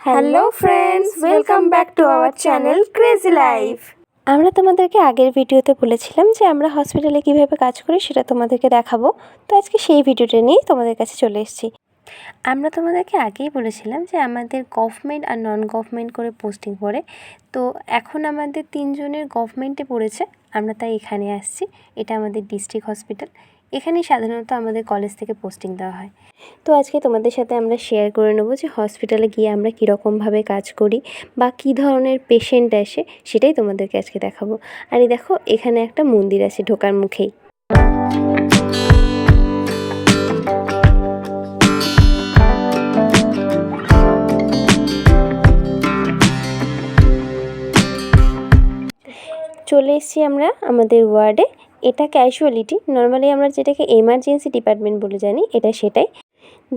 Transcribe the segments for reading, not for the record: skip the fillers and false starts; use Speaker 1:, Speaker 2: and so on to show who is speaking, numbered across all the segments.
Speaker 1: Hello friends, welcome back to our channel crazy life. আমরা তোমাদেরকে আগের ভিডিওতে বলেছিলাম যে আমরা হসপিটালে কীভাবে কাজ করি সেটা তোমাদেরকে দেখাবো। তো আজকে সেই ভিডিওটা নিয়েই তোমাদের কাছে চলে এসেছি। আমরা তোমাদেরকে আগেই বলেছিলাম যে আমাদের গভর্নমেন্ট আর নন গভর্নমেন্ট করে পোস্টিং পড়ে। তো এখন আমাদের 3 জনের গভর্নমেন্টে পড়েছে, আমরা তাই এখানে আসছি। এটা আমাদের ডিস্ট্রিক্ট হসপিটাল। এখানেই সাধারণত আমাদের কলেজ থেকে পোস্টিং দেওয়া হয়। তো আজকে তোমাদের সাথে আমরা শেয়ার করে নেবো যে হসপিটালে গিয়ে আমরা কীরকমভাবে কাজ করি বা কী ধরনের পেশেন্ট আসে, সেটাই তোমাদেরকে আজকে দেখাবো। আর এই দেখো, এখানে একটা মন্দির আছে ঢোকার মুখেই। চলে এসেছি আমরা আমাদের ওয়ার্ডে। এটা ক্যাজুয়ালিটি, নর্মালি আমরা যেটাকে এমার্জেন্সি ডিপার্টমেন্ট বলে জানি, এটা সেটাই।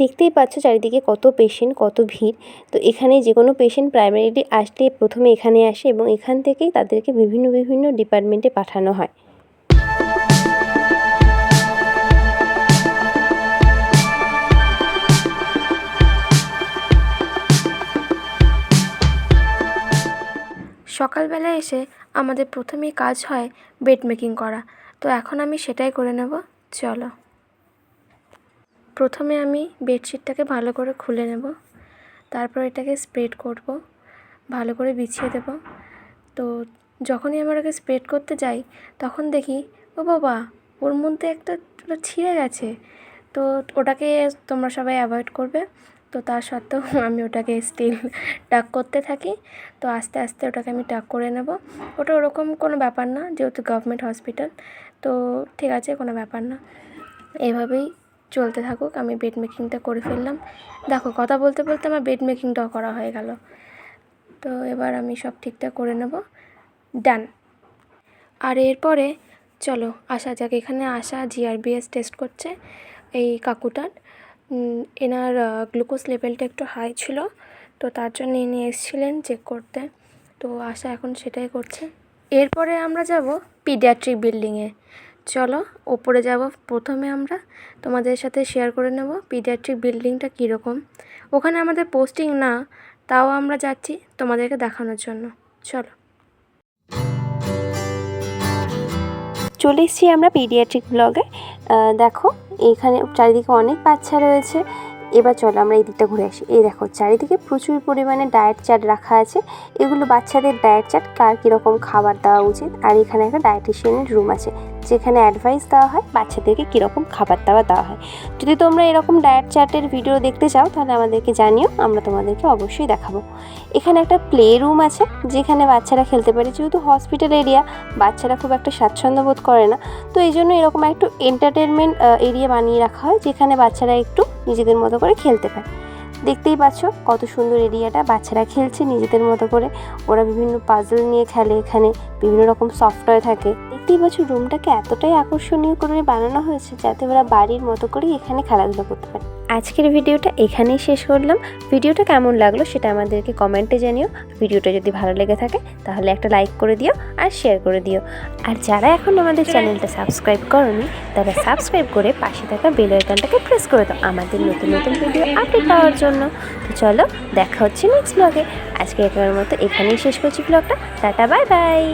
Speaker 1: দেখতেই পাচ্ছ চারিদিকে কত পেশেন্ট, কত ভিড়। তো এখানে যে কোনো পেশেন্ট প্রাইমারিলি আসলে প্রথমে এখানে আসে এবং এখান থেকেই তাদেরকে বিভিন্ন ডিপার্টমেন্টে পাঠানো হয়।
Speaker 2: সকালবেলা এসে আমাদের প্রথমেই কাজ হয় বেড মেকিং করা। তো এখন আমি সেটাই করে নেব, চলো। প্রথমে আমি বেডশিটটাকে ভালো করে খুলে নেব, তারপর এটাকে স্প্রেড করব, ভালো করে বিছিয়ে দেব। তো যখনই আমরা ওটাকে স্প্রেড করতে যাই তখন দেখি, ও বাবা, ওর মধ্যে একটা ছিঁড়ে গেছে। তো ওটাকে তোমরা সবাই অ্যাভয়েড করবে। তো তার সত্ত্বেও আমি ওটাকে স্টিল টাক করতে থাকি। তো আস্তে আস্তে ওটাকে আমি টাক করে নেব। ওটা ওরকম কোনো ব্যাপার না, যেহেতু গভর্নমেন্ট হসপিটাল। তো ঠিক আছে, কোনো ব্যাপার না, এভাবেই চলতে থাকুক। আমি বেড মেকিংটা করে ফেললাম। দেখো, কথা বলতে বলতে আমার বেড মেকিংটাও করা হয়ে গেল। তো এবার আমি সব ঠিকঠাক করে নেব, ডান। আর এরপরে চলো আসা যাক। এখানে আসা জিআরবিএস টেস্ট করছে এই কাকুটার। এনার গ্লুকোজ লেভেলটা একটু হাই ছিল, তো তার জন্য ইনি এসেছিলেন চেক করতে। তো আশা এখন সেটাই করছে। এরপরে আমরা যাব পিডিয়াট্রিক বিল্ডিংয়ে। চলো ওপরে যাব। প্রথমে আমরা তোমাদের সাথে শেয়ার করে নেব পিডিয়াট্রিক বিল্ডিংটা কীরকম। ওখানে আমাদের পোস্টিং না, তাও আমরা যাচ্ছি তোমাদেরকে দেখানোর জন্য, চলো।
Speaker 1: চলে এসেছি আমরা পিডিয়াট্রিক ব্লগে। দেখো, এখানে চারিদিকে অনেক বাচ্চা রয়েছে। এবার চলো আমরা এই দিকটা ঘুরে আসি। এই দেখো, চারিদিকে প্রচুর পরিমাণে ডায়েট চার্ট রাখা আছে। এগুলো বাচ্চাদের ডায়েট চার্ট, কার কীরকম খাবার দেওয়া উচিত। আর এখানে একটা ডায়েটিশিয়ানের রুম আছে, যেখানে অ্যাডভাইস দেওয়া হয় বাচ্চাদেরকে কীরকম খাবার দাবার দেওয়া হয়। যদি তোমরা এরকম ডায়েট চার্টের ভিডিও দেখতে চাও তাহলে আমাদেরকে জানিও, আমরা তোমাদেরকে অবশ্যই দেখাবো। এখানে একটা প্লে রুম আছে যেখানে বাচ্চারা খেলতে পারে। যেহেতু হসপিটাল এরিয়া, বাচ্চারা খুব একটা স্বাচ্ছন্দ্য বোধ করে না, তো এই জন্য এরকম একটু এন্টারটেনমেন্ট এরিয়া বানিয়ে রাখা হয়, যেখানে বাচ্চারা একটু নিজেদের মতো করে খেলতে পারে। দেখতেই পাচ্ছ কত সুন্দর এরিয়াটা, বাচ্চারা খেলছে নিজেদের মতো করে। ওরা বিভিন্ন পাজল নিয়ে খেলে, এখানে বিভিন্ন রকম সফটওয়্যার থাকে। দেখতেই পাচ্ছ রুমটাকে এতটাই আকর্ষণীয় করে বানানো হয়েছে যাতে ওরা বাড়ির মতো করেই এখানে খেলাধুলা করতে পারে। আজকের ভিডিওটা এখানেই শেষ করলাম। ভিডিওটা কেমন লাগলো সেটা আমাদেরকে কমেন্টে জানিও। ভিডিওটা যদি ভালো লেগে থাকে তাহলে একটা লাইক করে দিও আর শেয়ার করে দিও। আর যারা এখন আমাদের চ্যানেলটা সাবস্ক্রাইব করোনি তারা সাবস্ক্রাইব করে পাশে থাকা বেল আইকনটাকে প্রেস করে দাও আমাদের নতুন ভিডিও আপডেট পাওয়ার জন্য। তো চলো, দেখা হচ্ছে নেক্সট ব্লগে। আজকে এখনের মতো এখানেই শেষ করছি ব্লগটা। Tata, bye bye.